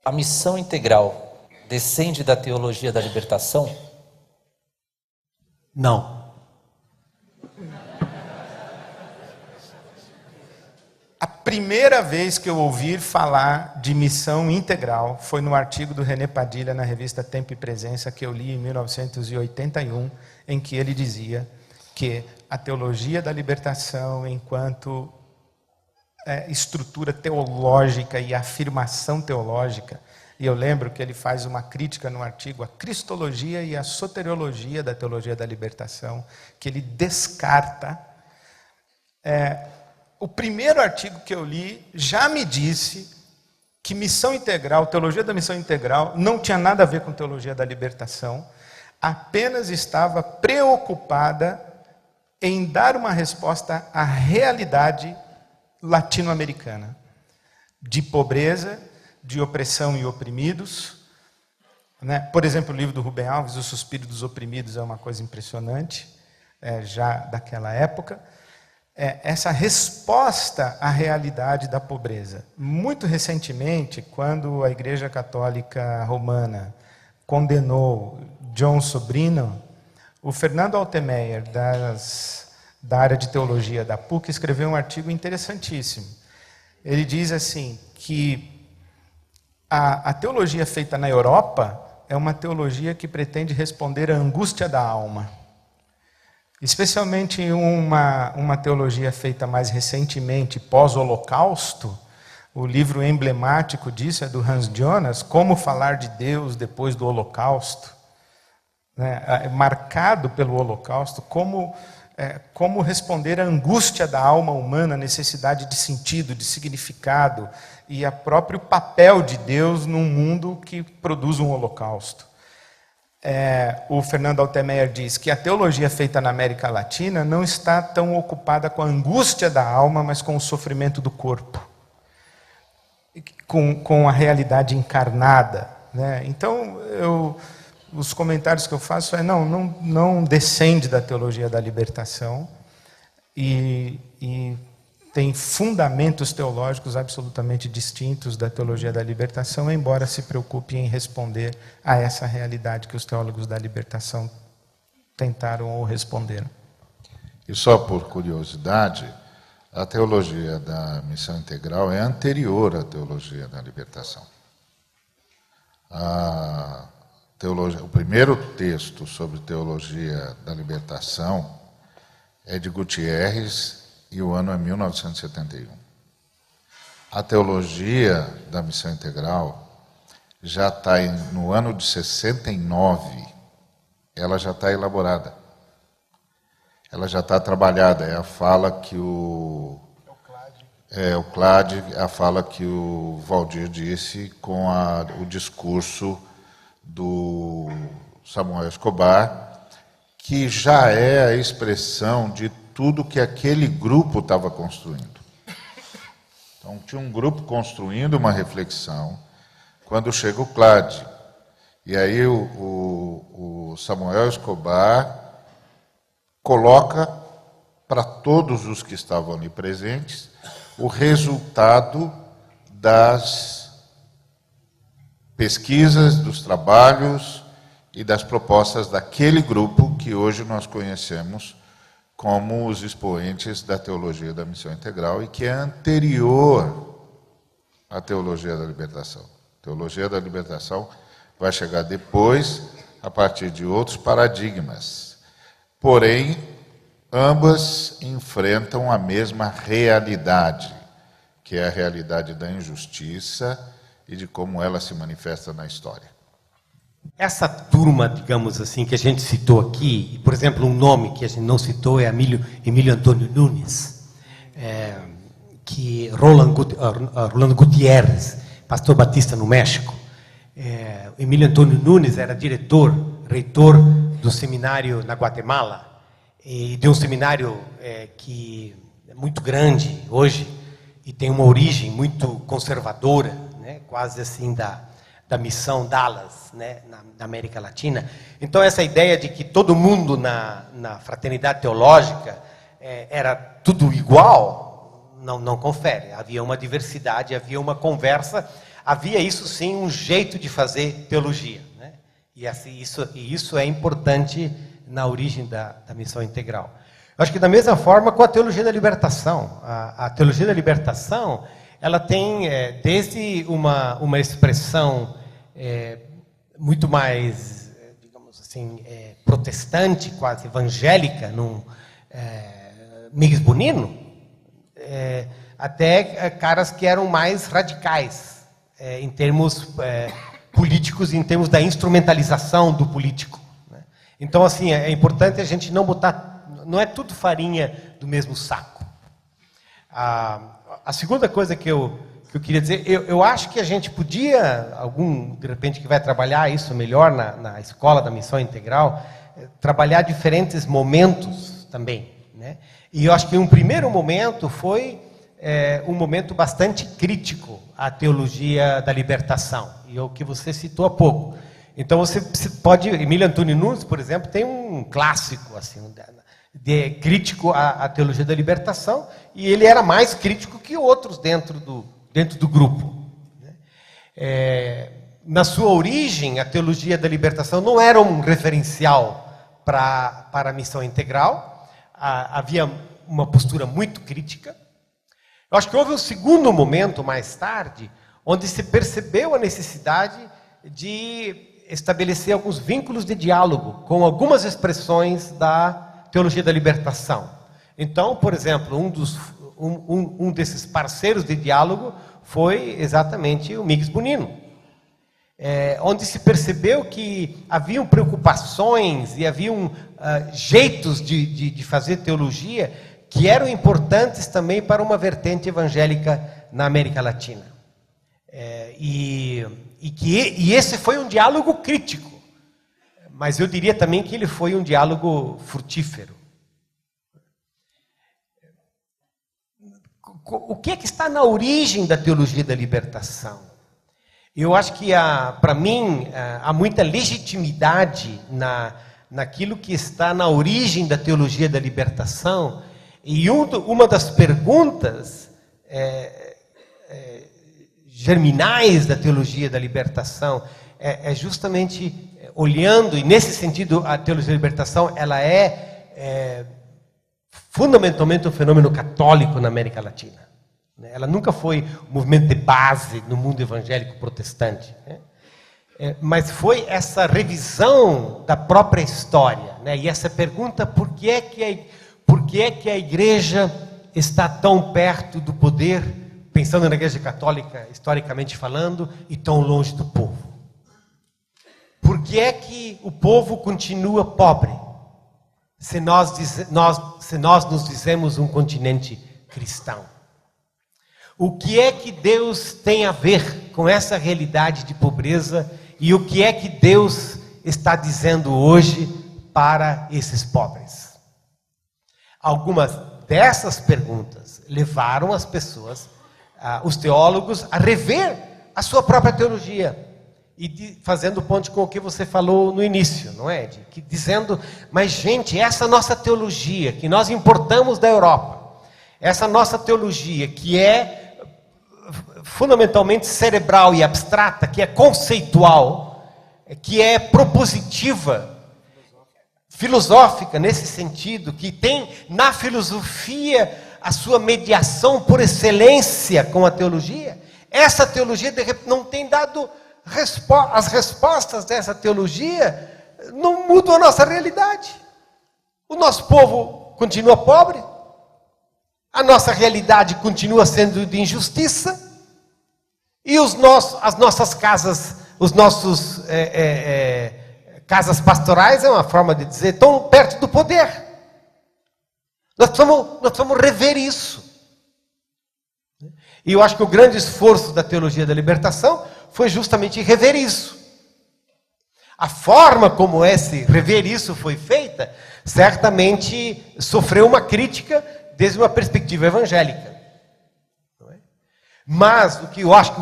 A missão integral descende da teologia da libertação? Não. A primeira vez que eu ouvi falar de missão integral foi no artigo do René Padilha na revista Tempo e Presença, que eu li em 1981, em que ele dizia que a teologia da libertação, enquanto estrutura teológica e afirmação teológica, e eu lembro que ele faz uma crítica no artigo à cristologia e à soteriologia da teologia da libertação, que ele descarta. O primeiro artigo que eu li já me disse que missão integral, teologia da missão integral, não tinha nada a ver com teologia da libertação, apenas estava preocupada em dar uma resposta à realidade latino-americana, de pobreza, de opressão e oprimidos. Né? Por exemplo, o livro do Rubem Alves, O Suspiro dos Oprimidos, é uma coisa impressionante, já daquela época. Essa resposta à realidade da pobreza. Muito recentemente, quando a Igreja Católica Romana condenou John Sobrino, o Fernando Altemeyer, da área de teologia da PUC, escreveu um artigo interessantíssimo. Ele diz assim, que a teologia feita na Europa é uma teologia que pretende responder à angústia da alma. Especialmente uma teologia feita mais recentemente, pós-Holocausto, o livro emblemático disso é do Hans Jonas, Como Falar de Deus Depois do Holocausto, né? Marcado pelo Holocausto, como responder à angústia da alma humana, a necessidade de sentido, de significado, e o próprio papel de Deus num mundo que produz um Holocausto. O Fernando Altemeyer diz que a teologia feita na América Latina não está tão ocupada com a angústia da alma, mas com o sofrimento do corpo, com a realidade encarnada. Né? Então, os comentários que eu faço não descende da teologia da libertação e tem fundamentos teológicos absolutamente distintos da teologia da libertação, embora se preocupe em responder a essa realidade que os teólogos da libertação tentaram ou responderam. E só por curiosidade, a teologia da missão integral é anterior à teologia da libertação. O primeiro texto sobre teologia da libertação é de Gutierrez e o ano é 1971. A teologia da missão integral já está no ano de 69, ela já está elaborada. Ela já está trabalhada. É a fala que o Clade, a fala que o Valdir disse com o discurso do Samuel Escobar, que já é a expressão de tudo que aquele grupo estava construindo. Então, tinha um grupo construindo uma reflexão, quando chega o Clade. E aí o Samuel Escobar coloca para todos os que estavam ali presentes o resultado das pesquisas, dos trabalhos e das propostas daquele grupo que hoje nós conhecemos como os expoentes da teologia da missão integral e que é anterior à teologia da libertação. A teologia da libertação vai chegar depois, a partir de outros paradigmas. Porém, ambas enfrentam a mesma realidade, que é a realidade da injustiça e de como ela se manifesta na história. Essa turma, digamos assim, que a gente citou aqui, por exemplo, um nome que a gente não citou é Emílio Antônio Nunes, que Rolando Gutierrez, pastor batista no México. Emílio Antônio Nunes era reitor do seminário na Guatemala, e de um seminário que é muito grande hoje e tem uma origem muito conservadora, né, quase assim da missão Dallas, né, na América Latina. Então, essa ideia de que todo mundo na fraternidade teológica era tudo igual, não confere. Havia uma diversidade, havia uma conversa havia isso sim um jeito de fazer teologia, né? E assim, isso é importante na origem da missão integral. Eu acho que da mesma forma com a teologia da libertação. A teologia da libertação, ela tem desde uma expressão muito mais, digamos assim, protestante, quase evangélica, num Miguel Bonino, até caras que eram mais radicais em termos políticos, em termos da instrumentalização do político, né? Então, assim, é importante a gente não botar, não é tudo farinha do mesmo saco. A segunda coisa que eu queria dizer, eu acho que a gente podia, de repente, que vai trabalhar isso melhor na escola da missão integral, trabalhar diferentes momentos também, né? E eu acho que um primeiro momento foi um momento bastante crítico à teologia da libertação, e é o que você citou há pouco. Então você pode, Emílio Antônio Nunes, por exemplo, tem um clássico assim, crítico à teologia da libertação, e ele era mais crítico que outros dentro do grupo, né? Na sua origem, a teologia da libertação não era um referencial para a missão integral, havia uma postura muito crítica. Eu acho que houve um segundo momento, mais tarde, onde se percebeu a necessidade de estabelecer alguns vínculos de diálogo com algumas expressões da teologia da libertação. Então, por exemplo, um desses parceiros de diálogo foi exatamente o Miguel Bonino, onde se percebeu que haviam preocupações e haviam jeitos de fazer teologia que eram importantes também para uma vertente evangélica na América Latina. E esse foi um diálogo crítico, mas eu diria também que ele foi um diálogo frutífero. O que é que está na origem da teologia da libertação? Eu acho que, para mim, há muita legitimidade naquilo que está na origem da teologia da libertação, e uma das perguntas germinais da teologia da libertação é justamente olhando, e nesse sentido a teologia da libertação ela é fundamentalmente um fenômeno católico na América Latina. Ela nunca foi um movimento de base no mundo evangélico protestante, né? Mas foi essa revisão da própria história, né? E essa pergunta, por que é que a igreja está tão perto do poder, pensando na igreja católica, historicamente falando, e tão longe do povo? Por que é que o povo continua pobre, se nós nos dizemos um continente cristão? O que é que Deus tem a ver com essa realidade de pobreza, e o que é que Deus está dizendo hoje para esses pobres? Algumas dessas perguntas levaram as pessoas, os teólogos, a rever a sua própria teologia. E fazendo ponte com o que você falou no início, não é, Ed? Dizendo, mas gente, essa nossa teologia que nós importamos da Europa, essa nossa teologia que é fundamentalmente cerebral e abstrata, que é conceitual, que é propositiva, filosófica nesse sentido, que tem na filosofia a sua mediação por excelência com a teologia, essa teologia de repente não tem dado as respostas dessa teologia, não mudam a nossa realidade. O nosso povo continua pobre, a nossa realidade continua sendo de injustiça, e as nossas casas, os nossos casas pastorais, é uma forma de dizer, estão perto do poder. Nós precisamos rever isso. E eu acho que o grande esforço da teologia da libertação foi justamente rever isso. A forma como esse rever isso foi feita, certamente sofreu uma crítica desde uma perspectiva evangélica. Não é? Mas o que eu acho que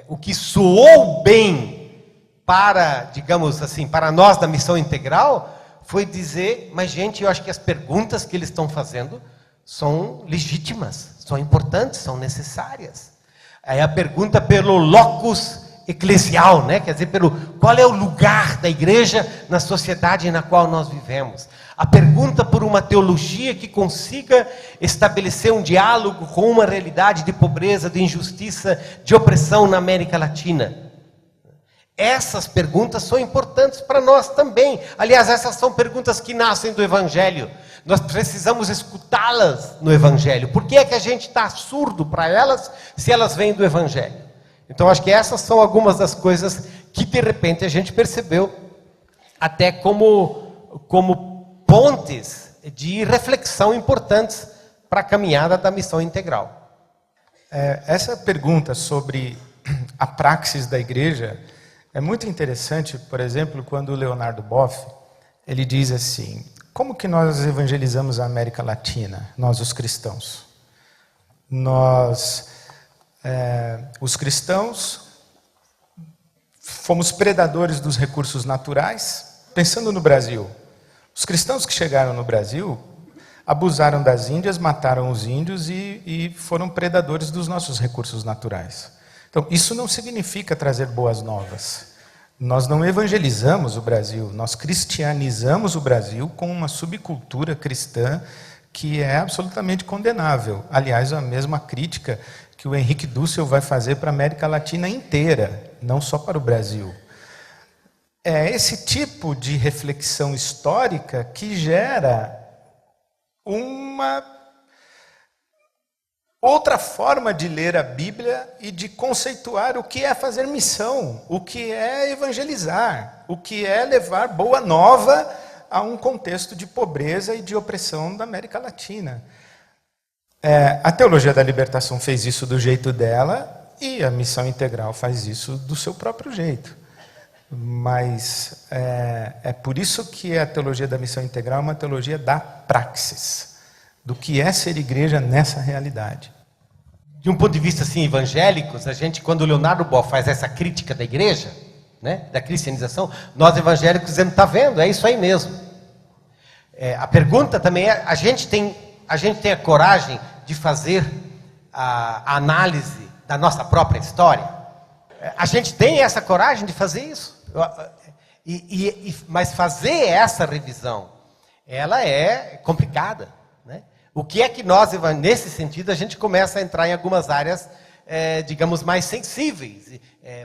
o que soou bem para, digamos assim, para nós da missão integral, foi dizer, mas gente, eu acho que as perguntas que eles estão fazendo são legítimas, são importantes, são necessárias. Aí a pergunta pelo locus eclesial, né? Quer dizer, qual é o lugar da igreja na sociedade na qual nós vivemos. A pergunta por uma teologia que consiga estabelecer um diálogo com uma realidade de pobreza, de injustiça, de opressão na América Latina. Essas perguntas são importantes para nós também. Aliás, essas são perguntas que nascem do Evangelho. Nós precisamos escutá-las no Evangelho. Por que é que a gente está surdo para elas, se elas vêm do Evangelho? Então, acho que essas são algumas das coisas que, de repente, a gente percebeu até como pontes de reflexão importantes para a caminhada da missão integral. Essa pergunta sobre a praxis da igreja é muito interessante, por exemplo, quando o Leonardo Boff, ele diz assim: como que nós evangelizamos a América Latina, nós os cristãos? Os cristãos, fomos predadores dos recursos naturais. Pensando no Brasil, os cristãos que chegaram no Brasil abusaram das Índias, mataram os índios e foram predadores dos nossos recursos naturais. Então, isso não significa trazer boas novas. Nós não evangelizamos o Brasil, nós cristianizamos o Brasil com uma subcultura cristã que é absolutamente condenável. Aliás, a mesma crítica que o Henrique Dussel vai fazer para a América Latina inteira, não só para o Brasil. É esse tipo de reflexão histórica que gera uma outra forma de ler a Bíblia e de conceituar o que é fazer missão, o que é evangelizar, o que é levar boa nova a um contexto de pobreza e de opressão da América Latina. A teologia da libertação fez isso do jeito dela e a missão integral faz isso do seu próprio jeito. Mas é por isso que a teologia da missão integral é uma teologia da praxis, do que é ser igreja nessa realidade. De um ponto de vista assim, evangélico, a gente, quando o Leonardo Boff faz essa crítica da igreja, né, da cristianização, nós evangélicos dizemos, está vendo, é isso aí mesmo. A pergunta também é, a gente tem a coragem de fazer a análise da nossa própria história? A gente tem essa coragem de fazer isso? Mas fazer essa revisão, ela é complicada, né? O que é que nós, nesse sentido, a gente começa a entrar em algumas áreas, digamos, mais sensíveis.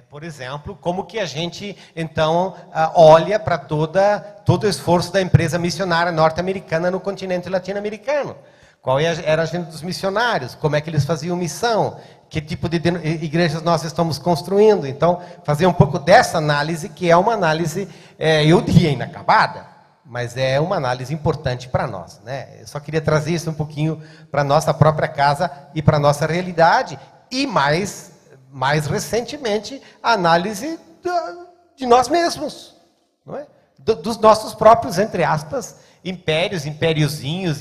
Por exemplo, como que a gente, então, olha para todo o esforço da empresa missionária norte-americana no continente latino-americano. Qual era a agenda dos missionários? Como é que eles faziam missão? Que tipo de igrejas nós estamos construindo? Então, fazer um pouco dessa análise, que é uma análise, eu diria, inacabada, mas é uma análise importante para nós, né? Eu só queria trazer isso um pouquinho para a nossa própria casa e para a nossa realidade. E mais recentemente, a análise de nós mesmos, não é? Dos nossos próprios, entre aspas, impériozinhos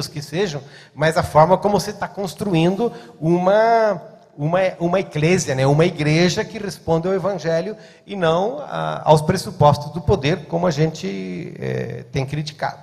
que sejam, mas a forma como você está construindo uma eclésia, né? Uma igreja que responde ao Evangelho e não aos pressupostos do poder, como a gente tem criticado.